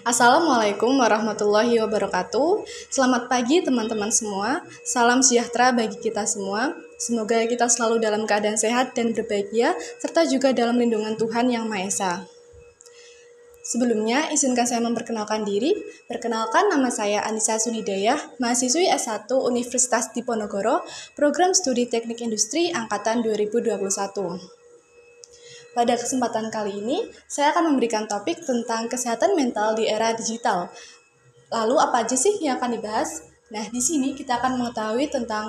Assalamualaikum warahmatullahi wabarakatuh. Selamat pagi teman-teman semua. Salam sejahtera bagi kita semua. Semoga kita selalu dalam keadaan sehat dan berbahagia, serta juga dalam lindungan Tuhan Yang Maha Esa. Sebelumnya, izinkan saya memperkenalkan diri. Perkenalkan, nama saya Anissa Sunidayah, mahasiswi S1 Universitas Diponegoro, Program Studi Teknik Industri Angkatan 2021. Pada kesempatan kali ini, saya akan memberikan topik tentang kesehatan mental di era digital. Lalu apa aja sih yang akan dibahas? Nah, di sini kita akan mengetahui tentang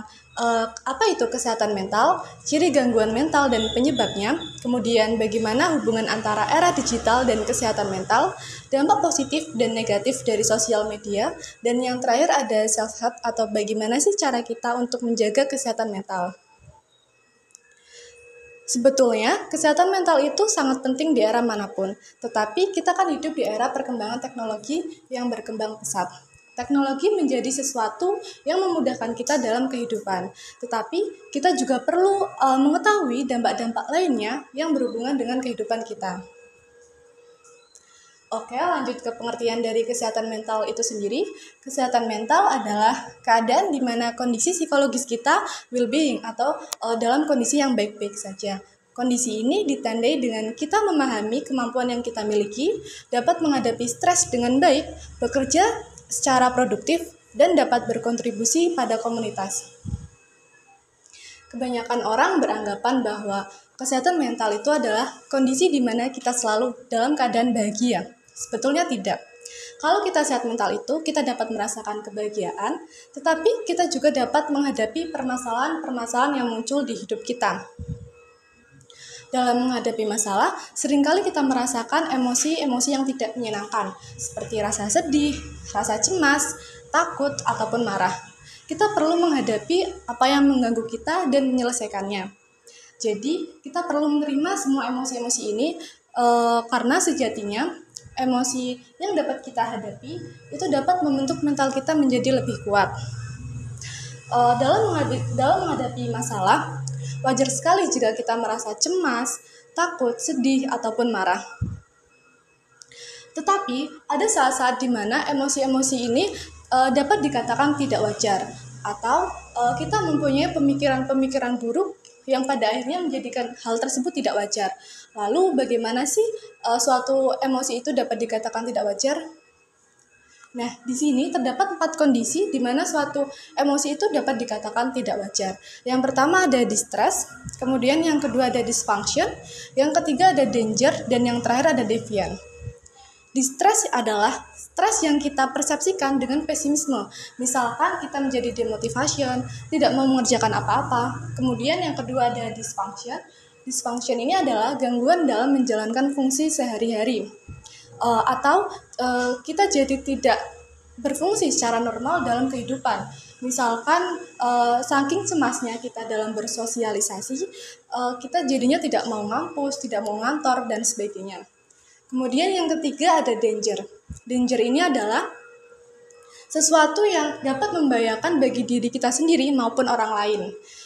apa itu kesehatan mental, ciri gangguan mental dan penyebabnya, kemudian bagaimana hubungan antara era digital dan kesehatan mental, dampak positif dan negatif dari sosial media, dan yang terakhir ada self-help atau bagaimana sih cara kita untuk menjaga kesehatan mental. Sebetulnya, kesehatan mental itu sangat penting di era manapun, tetapi kita kan hidup di era perkembangan teknologi yang berkembang pesat. Teknologi menjadi sesuatu yang memudahkan kita dalam kehidupan, tetapi kita juga perlu mengetahui dampak-dampak lainnya yang berhubungan dengan kehidupan kita. Oke, lanjut ke pengertian dari kesehatan mental itu sendiri. Kesehatan mental adalah keadaan di mana kondisi psikologis kita well-being atau dalam kondisi yang baik-baik saja. Kondisi ini ditandai dengan kita memahami kemampuan yang kita miliki, dapat menghadapi stres dengan baik, bekerja secara produktif, dan dapat berkontribusi pada komunitas. Kebanyakan orang beranggapan bahwa kesehatan mental itu adalah kondisi di mana kita selalu dalam keadaan bahagia. Sebetulnya tidak. Kalau kita sehat mental itu, kita dapat merasakan kebahagiaan, tetapi kita juga dapat menghadapi permasalahan-permasalahan yang muncul di hidup kita. Dalam menghadapi masalah, seringkali kita merasakan emosi-emosi yang tidak menyenangkan, seperti rasa sedih, rasa cemas, takut, ataupun marah. Kita perlu menghadapi apa yang mengganggu kita dan menyelesaikannya. Jadi, kita perlu menerima semua emosi-emosi ini karena sejatinya emosi yang dapat kita hadapi itu dapat membentuk mental kita menjadi lebih kuat. Dalam menghadapi masalah, wajar sekali jika kita merasa cemas, takut, sedih, ataupun marah. Tetapi, ada saat-saat di mana emosi-emosi ini dapat dikatakan tidak wajar, atau kita mempunyai pemikiran-pemikiran buruk yang pada akhirnya menjadikan hal tersebut tidak wajar. Lalu bagaimana sih suatu emosi itu dapat dikatakan tidak wajar? Nah, di sini terdapat 4 kondisi di mana suatu emosi itu dapat dikatakan tidak wajar. Yang pertama ada distress, kemudian yang kedua ada dysfunction, yang ketiga ada danger, dan yang terakhir ada deviant. Distress adalah stres yang kita persepsikan dengan pesimisme. Misalkan kita menjadi demotivation, tidak mau mengerjakan apa-apa. Kemudian yang kedua ada dysfunction. Dysfunction ini adalah gangguan dalam menjalankan fungsi sehari-hari. Atau kita jadi tidak berfungsi secara normal dalam kehidupan. Misalkan saking cemasnya kita dalam bersosialisasi, kita jadinya tidak mau ngampus, tidak mau ngantor, dan sebagainya. Kemudian yang ketiga ada danger. Danger ini adalah sesuatu yang dapat membahayakan bagi diri kita sendiri maupun orang lain.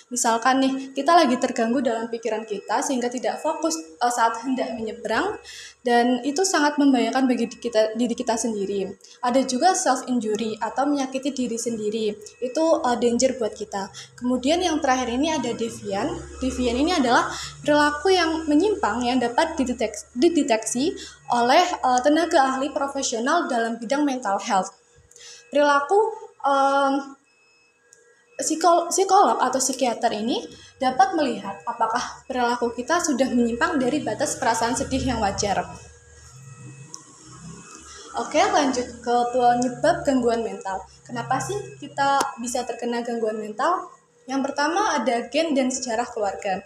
Misalkan nih, kita lagi terganggu dalam pikiran kita sehingga tidak fokus saat hendak menyeberang, dan itu sangat membahayakan bagi diri kita sendiri. Ada juga self-injury atau menyakiti diri sendiri. Itu danger buat kita. Kemudian yang terakhir ini ada deviant. Deviant ini adalah perilaku yang menyimpang yang dapat dideteksi oleh tenaga ahli profesional dalam bidang mental health. Perilaku psikolog atau psikiater ini dapat melihat apakah perilaku kita sudah menyimpang dari batas perasaan sedih yang wajar. Oke, lanjut ke penyebab gangguan mental. Kenapa sih kita bisa terkena gangguan mental? Yang pertama ada gen dan sejarah keluarga.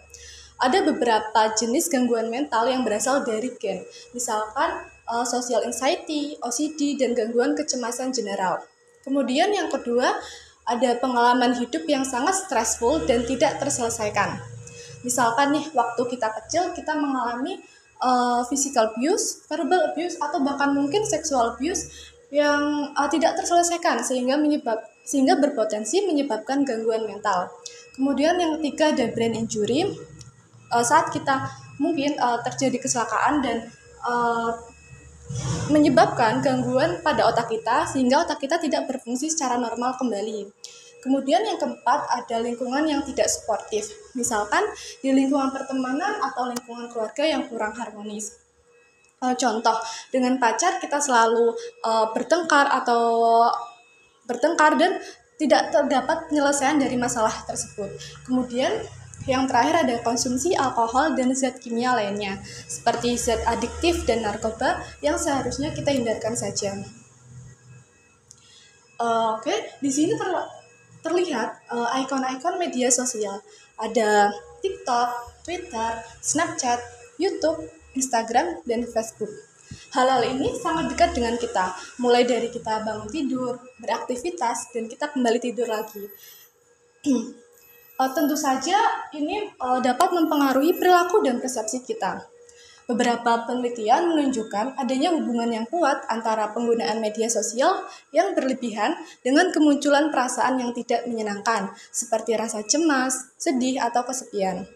Ada beberapa jenis gangguan mental yang berasal dari gen. Misalkan social anxiety, OCD, dan gangguan kecemasan general. Kemudian yang kedua, ada pengalaman hidup yang sangat stressful dan tidak terselesaikan. Misalkan nih, waktu kita kecil kita mengalami physical abuse, verbal abuse, atau bahkan mungkin sexual abuse yang tidak terselesaikan sehingga berpotensi menyebabkan gangguan mental. Kemudian yang ketiga ada brain injury. Saat kita mungkin terjadi kecelakaan dan menyebabkan gangguan pada otak kita sehingga otak kita tidak berfungsi secara normal kembali. Kemudian yang keempat ada lingkungan yang tidak suportif. Misalkan di lingkungan pertemanan atau lingkungan keluarga yang kurang harmonis. Contoh, dengan pacar kita selalu bertengkar dan tidak terdapat penyelesaian dari masalah tersebut. Kemudian yang terakhir ada konsumsi alkohol dan zat kimia lainnya, seperti zat adiktif dan narkoba yang seharusnya kita hindarkan saja. Di sini terlihat ikon-ikon media sosial. Ada TikTok, Twitter, Snapchat, YouTube, Instagram, dan Facebook. Hal-hal ini sangat dekat dengan kita, mulai dari kita bangun tidur, beraktivitas, dan kita kembali tidur lagi. Tentu saja ini dapat mempengaruhi perilaku dan persepsi kita. Beberapa penelitian menunjukkan adanya hubungan yang kuat antara penggunaan media sosial yang berlebihan dengan kemunculan perasaan yang tidak menyenangkan, seperti rasa cemas, sedih, atau kesepian.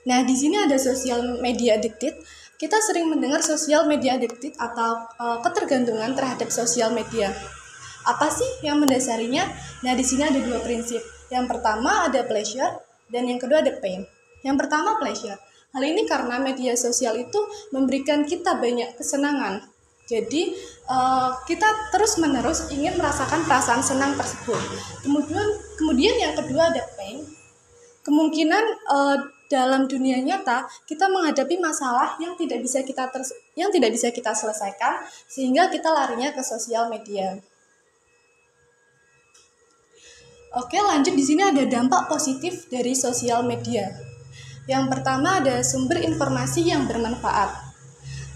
Nah, di sini ada social media addicted. Kita sering mendengar social media addicted atau ketergantungan terhadap sosial media. Apa sih yang mendasarinya? Nah, di sini ada dua prinsip. Yang pertama ada pleasure dan yang kedua ada pain. Yang pertama pleasure. Hal ini karena media sosial itu memberikan kita banyak kesenangan. Jadi kita terus-menerus ingin merasakan perasaan senang tersebut. Kemudian yang kedua ada pain. Kemungkinan dalam dunia nyata kita menghadapi masalah yang tidak bisa kita selesaikan sehingga kita larinya ke sosial media. Oke, lanjut di sini ada dampak positif dari sosial media. Yang pertama ada sumber informasi yang bermanfaat.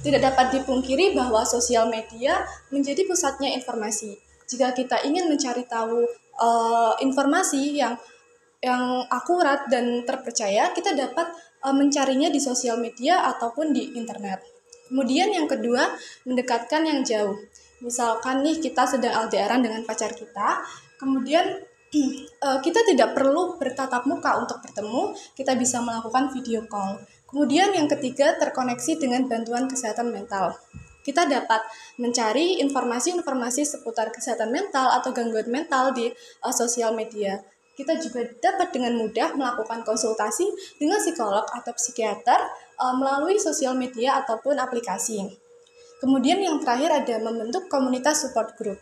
Tidak dapat dipungkiri bahwa sosial media menjadi pusatnya informasi. Jika kita ingin mencari tahu informasi yang akurat dan terpercaya, kita dapat mencarinya di sosial media ataupun di internet. Kemudian yang kedua, mendekatkan yang jauh. Misalkan nih kita sedang LDR-an dengan pacar kita, kemudian kita tidak perlu bertatap muka untuk bertemu, kita bisa melakukan video call. Kemudian yang ketiga, terkoneksi dengan bantuan kesehatan mental. Kita dapat mencari informasi-informasi seputar kesehatan mental atau gangguan mental di sosial media. Kita juga dapat dengan mudah melakukan konsultasi dengan psikolog atau psikiater melalui sosial media ataupun aplikasi. Kemudian yang terakhir ada membentuk komunitas support group.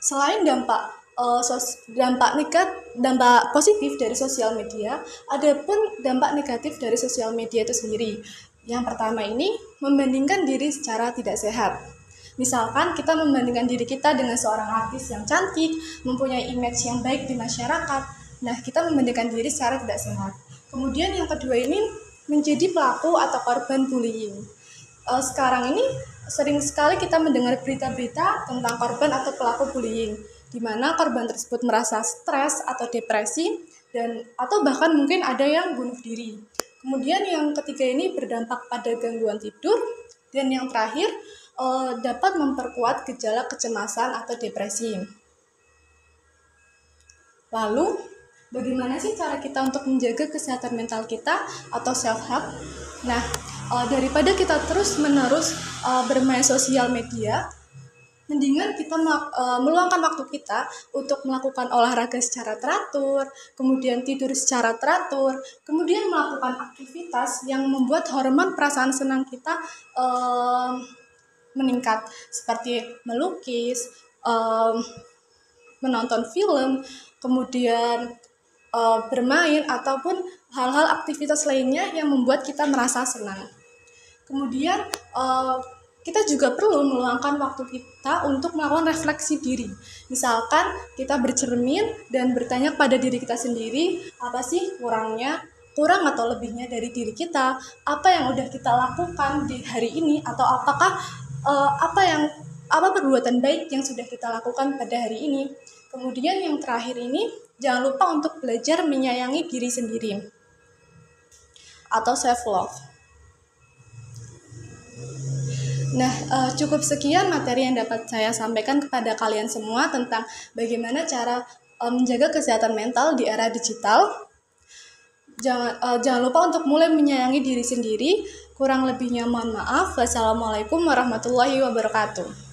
Selain dampak positif dari sosial media, ada pun dampak negatif dari sosial media itu sendiri. Yang pertama ini membandingkan diri secara tidak sehat. Misalkan kita membandingkan diri kita dengan seorang artis yang cantik, mempunyai image yang baik di masyarakat. Nah, kita membandingkan diri secara tidak sehat. Kemudian yang kedua ini menjadi pelaku atau korban bullying. Sekarang ini sering sekali kita mendengar berita-berita tentang korban atau pelaku bullying, di mana korban tersebut merasa stres atau depresi atau bahkan mungkin ada yang bunuh diri. Kemudian yang ketiga ini berdampak pada gangguan tidur, dan yang terakhir dapat memperkuat gejala kecemasan atau depresi. Lalu, bagaimana sih cara kita untuk menjaga kesehatan mental kita atau self-help? Nah, daripada kita terus-menerus bermain sosial media, mendingan kita meluangkan waktu kita untuk melakukan olahraga secara teratur, kemudian tidur secara teratur, kemudian melakukan aktivitas yang membuat hormon perasaan senang kita meningkat, seperti melukis, menonton film, kemudian bermain, ataupun hal-hal aktivitas lainnya yang membuat kita merasa senang. Kemudian kita juga perlu meluangkan waktu kita untuk melakukan refleksi diri. Misalkan kita bercermin dan bertanya pada diri kita sendiri, apa sih kurang atau lebihnya dari diri kita, apa yang udah kita lakukan di hari ini, atau apakah apa perbuatan baik yang sudah kita lakukan pada hari ini. Kemudian yang terakhir ini, jangan lupa untuk belajar menyayangi diri sendiri atau self love. Nah, cukup sekian materi yang dapat saya sampaikan kepada kalian semua tentang bagaimana cara menjaga kesehatan mental di era digital. Jangan lupa untuk mulai menyayangi diri sendiri. Kurang lebihnya mohon maaf. Wassalamualaikum warahmatullahi wabarakatuh.